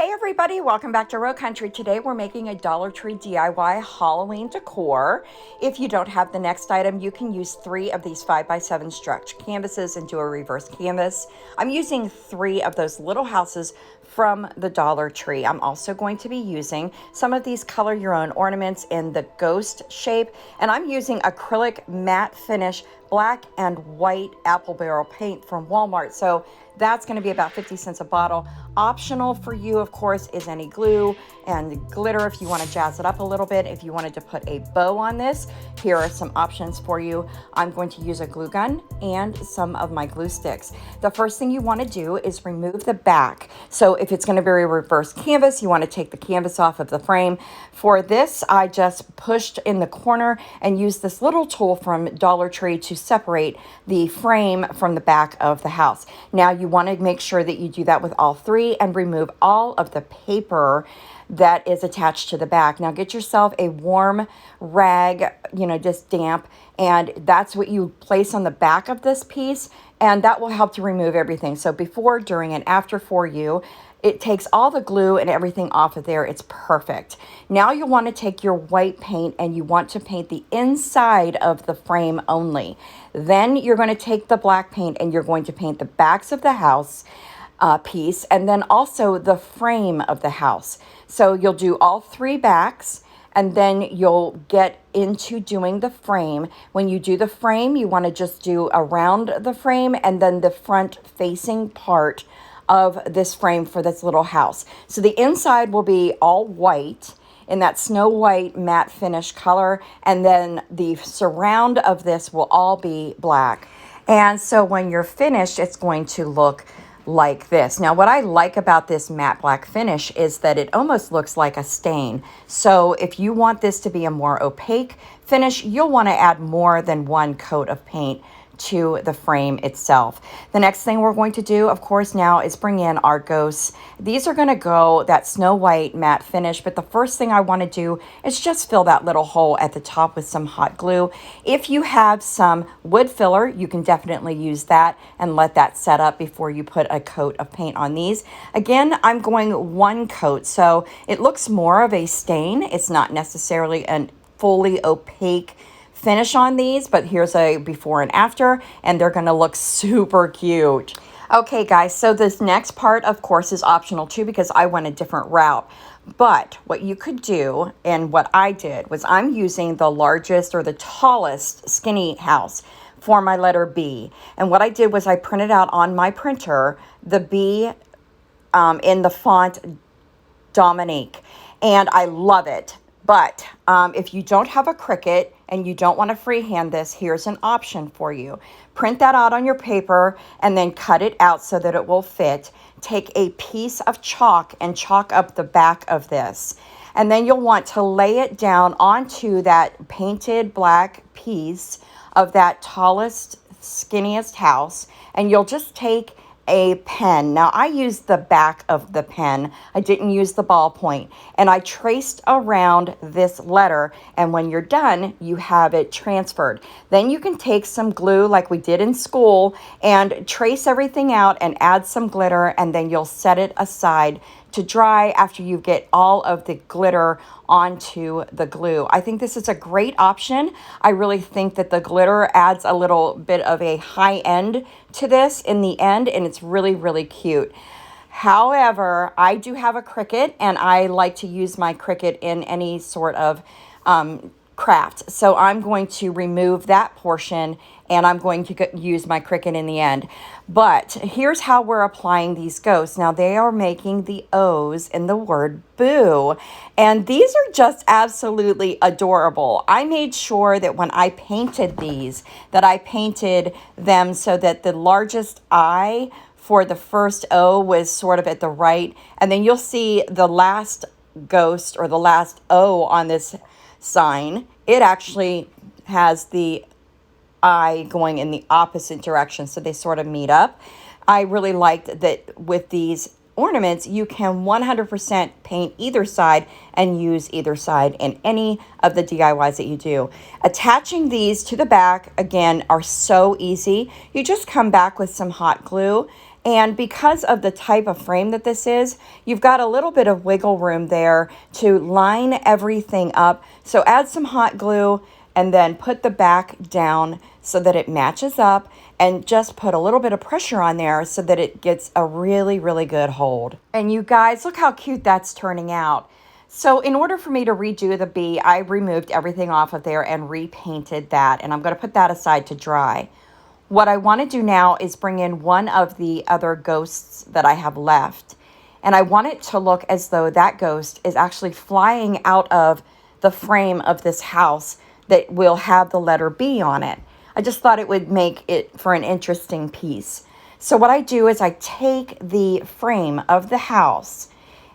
Hey everybody, welcome back to Row Country. Today we're making a Dollar Tree DIY Halloween decor. If you don't have the next item, you can use 3 of these 5x7 stretch canvases and do a reverse canvas. I'm using 3 of those little houses from the Dollar Tree. I'm also going to be using some of these color your own ornaments in the ghost shape, and I'm using acrylic matte finish black and white apple barrel paint from Walmart. So that's going to be about 50 cents a bottle. Optional for you, of course, is any glue and glitter if you want to jazz it up a little bit. If you wanted to put a bow on this, here are some options for you. I'm going to use a glue gun and some of my glue sticks. The first thing you want to do is remove the back. So if it's going to be a reverse canvas, you want to take the canvas off of the frame. For this, I just pushed in the corner and used this little tool from Dollar Tree to separate the frame from the back of the house. Now you want to make sure that you do that with all 3 and remove all of the paper that is attached to the back. Now get yourself a warm rag, just damp, and that's what you place on the back of this piece, and that will help to remove everything. So before, during, and after for you, it takes all the glue and everything off of there. It's perfect. Now you want to take your white paint and you want to paint the inside of the frame only. Then you're going to take the black paint and you're going to paint the backs of the house piece, and then also the frame of the house. So you'll do all 3 backs, and then you'll get into doing the frame. When you do the frame, you want to just do around the frame and then the front facing part of this frame for this little house. So the inside will be all white in that snow white matte finish color, and then the surround of this will all be black. And so when you're finished, it's going to look like this. Now, what I like about this matte black finish is that it almost looks like a stain. So if you want this to be a more opaque finish, you'll want to add more than 1 coat of paint to the frame itself. The next thing we're going to do, of course, now is bring in our ghosts. These are going to go that snow white matte finish, but the first thing I want to do is just fill that little hole at the top with some hot glue. If you have some wood filler, you can definitely use that and let that set up before you put a coat of paint on these. Again, I'm going 1 coat, so it looks more of a stain. It's not necessarily a fully opaque finish on these, but here's a before and after, and they're going to look super cute. Okay guys, so this next part of course is optional too, because I went a different route. But what you could do, and what I did, was I'm using the largest or the tallest skinny house for my letter B. And what I did was I printed out on my printer the B in the font Dominique, and I love it. But if you don't have a Cricut and you don't want to freehand this, here's an option for you. Print that out on your paper and then cut it out so that it will fit. Take a piece of chalk and chalk up the back of this. And then you'll want to lay it down onto that painted black piece of that tallest, skinniest house. And you'll just take a pen. Now I used the back of the pen. I didn't use the ballpoint. And I traced around this letter, and when you're done, you have it transferred. Then you can take some glue like we did in school and trace everything out and add some glitter, and then you'll set it aside to dry after you get all of the glitter onto the glue. I think this is a great option. I really think that the glitter adds a little bit of a high end to this in the end, and it's really, really cute. However, I do have a Cricut, and I like to use my Cricut in any sort of craft. So I'm going to remove that portion, and I'm going to use my Cricut in the end. But here's how we're applying these ghosts. Now they are making the O's in the word boo, and these are just absolutely adorable. I made sure that when I painted these, that I painted them so that the largest eye for the first O was sort of at the right, and then you'll see the last ghost or the last O on this sign, it actually has the eye going in the opposite direction, so they sort of meet up. I really liked that with these ornaments, you can 100% paint either side and use either side in any of the DIYs that you do. Attaching these to the back, again, are so easy. You just come back with some hot glue And because of the type of frame that this is, you've got a little bit of wiggle room there to line everything up. So add some hot glue and then put the back down so that it matches up, and just put a little bit of pressure on there so that it gets a really, really good hold. And you guys, look how cute that's turning out. So in order for me to redo the bee, I removed everything off of there and repainted that, and I'm going to put that aside to dry. What I want to do now is bring in one of the other ghosts that I have left, and I want it to look as though that ghost is actually flying out of the frame of this house that will have the letter B on it. I just thought it would make it for an interesting piece. So what I do is I take the frame of the house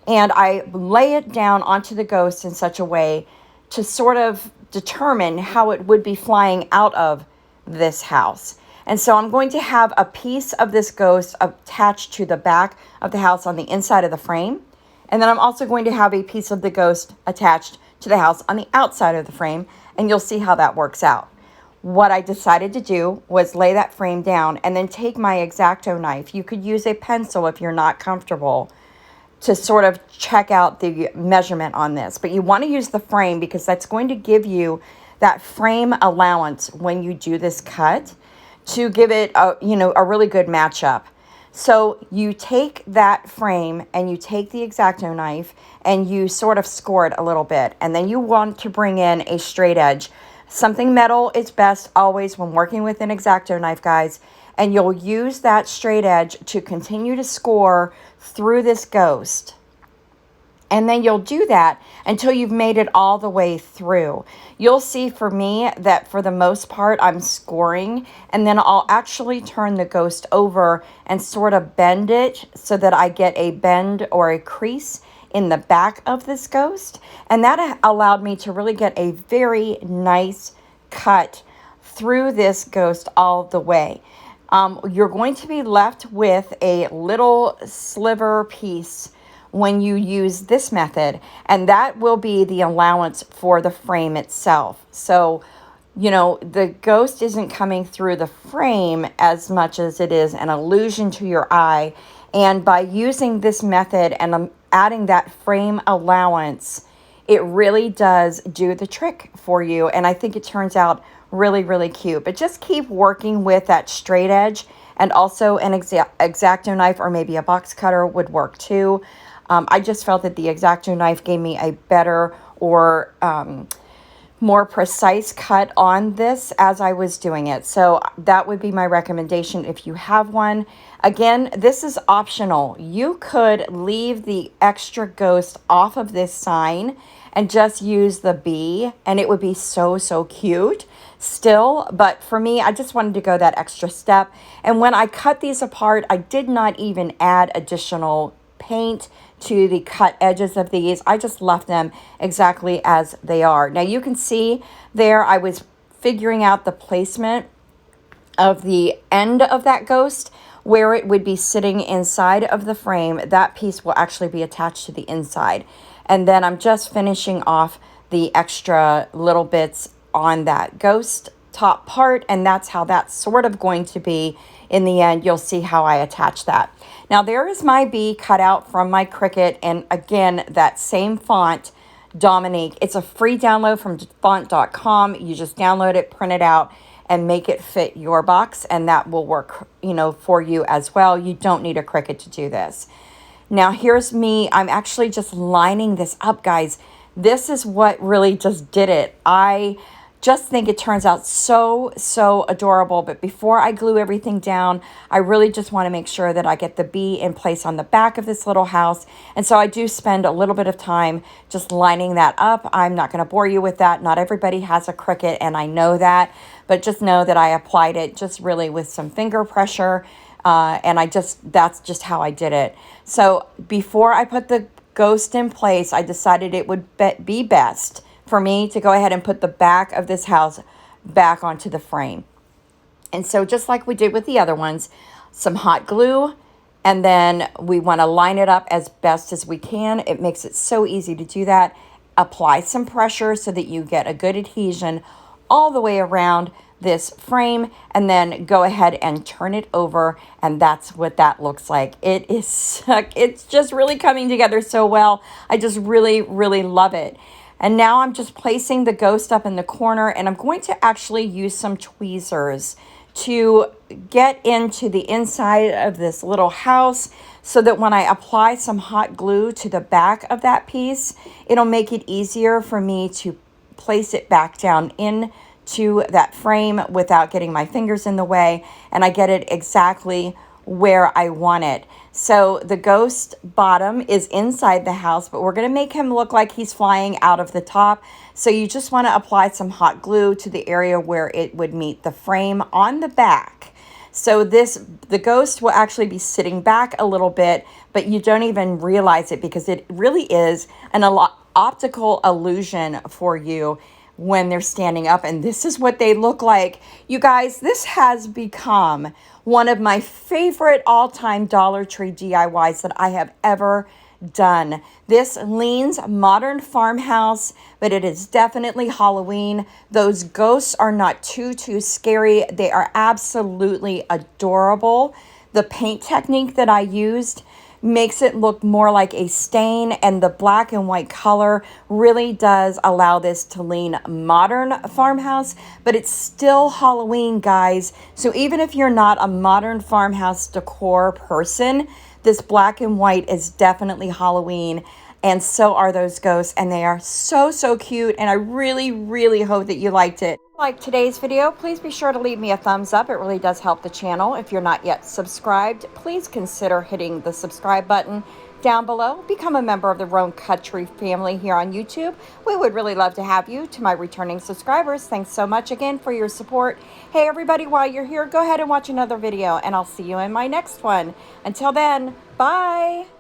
and I lay it down onto the ghost in such a way to sort of determine how it would be flying out of this house. And so I'm going to have a piece of this ghost attached to the back of the house on the inside of the frame. And then I'm also going to have a piece of the ghost attached to the house on the outside of the frame. And you'll see how that works out. What I decided to do was lay that frame down and then take my X-Acto knife. You could use a pencil if you're not comfortable to sort of check out the measurement on this. But you want to use the frame because that's going to give you that frame allowance when you do this cut to give it a really good matchup. So you take that frame and you take the X-Acto knife and you sort of score it a little bit. And then you want to bring in a straight edge. Something metal is best always when working with an X-Acto knife, guys. And you'll use that straight edge to continue to score through this ghost. And then you'll do that until you've made it all the way through. You'll see for me that for the most part, I'm scoring, and then I'll actually turn the ghost over and sort of bend it so that I get a bend or a crease in the back of this ghost. And that allowed me to really get a very nice cut through this ghost all the way. You're going to be left with a little sliver piece when you use this method, and that will be the allowance for the frame itself. So, the ghost isn't coming through the frame as much as it is an illusion to your eye. And by using this method and adding that frame allowance, it really does do the trick for you. And I think it turns out really, really cute. But just keep working with that straight edge, and also an X-Acto knife or maybe a box cutter would work too. I just felt that the X-Acto knife gave me a better or more precise cut on this as I was doing it. So that would be my recommendation if you have one. Again, this is optional. You could leave the extra ghost off of this sign and just use the bee, and it would be so, so cute still. But for me, I just wanted to go that extra step. And when I cut these apart, I did not even add additional paint to the cut edges of these. I just left them exactly as they are. Now you can see there I was figuring out the placement of the end of that ghost where it would be sitting inside of the frame. That piece will actually be attached to the inside. And then I'm just finishing off the extra little bits on that ghost top part, and that's how that's sort of going to be in the end. You'll see how I attach that. Now there is my bee cut out from my Cricut, and again, that same font, Dominique. It's a free download from font.com. You just download it, print it out, and make it fit your box, and that will work, for you as well. You don't need a Cricut to do this. Now here's me. I'm actually just lining this up, guys. This is what really just did it. I just think it turns out so, so adorable. But before I glue everything down, I really just want to make sure that I get the bee in place on the back of this little house. And so I do spend a little bit of time just lining that up. I'm not going to bore you with that. Not everybody has a Cricut, and I know that. But just know that I applied it just really with some finger pressure. And that's just how I did it. So before I put the ghost in place, I decided it would be best for me to go ahead and put the back of this house back onto the frame. And so just like we did with the other ones, some hot glue, and then we want to line it up as best as we can. It makes it so easy to do that. Apply some pressure so that you get a good adhesion all the way around this frame and then go ahead and turn it over, and that's what that looks like. It is, it's just really coming together so well. I just really, really love it. And now I'm just placing the ghost up in the corner, and I'm going to actually use some tweezers to get into the inside of this little house so that when I apply some hot glue to the back of that piece, it'll make it easier for me to place it back down into that frame without getting my fingers in the way, and I get it exactly where I want it. So the ghost bottom is inside the house, but we're going to make him look like he's flying out of the top. So you just want to apply some hot glue to the area where it would meet the frame on the back. So the ghost will actually be sitting back a little bit, but you don't even realize it because it really is an optical illusion for you when they're standing up. And this is what they look like. You guys, this has become one of my favorite all-time Dollar Tree DIYs that I have ever done. This leans Modern Farmhouse, but it is definitely Halloween. Those ghosts are not too scary. They are absolutely adorable. The paint technique that I used makes it look more like a stain, and the black and white color really does allow this to lean Modern Farmhouse, but it's still Halloween, guys. So even if you're not a Modern Farmhouse decor person, this black and white is definitely Halloween, and so are those ghosts, and they are so cute, and I really, really hope that you liked it. Like today's video, please be sure to leave me a thumbs up. It really does help the channel. If you're not yet subscribed, please consider hitting the subscribe button down below. Become a member of the Roan Country family here on YouTube. We would really love to have you. To my returning subscribers, thanks so much again for your support. Hey everybody, while you're here, go ahead and watch another video, and I'll see you in my next one. Until then, bye!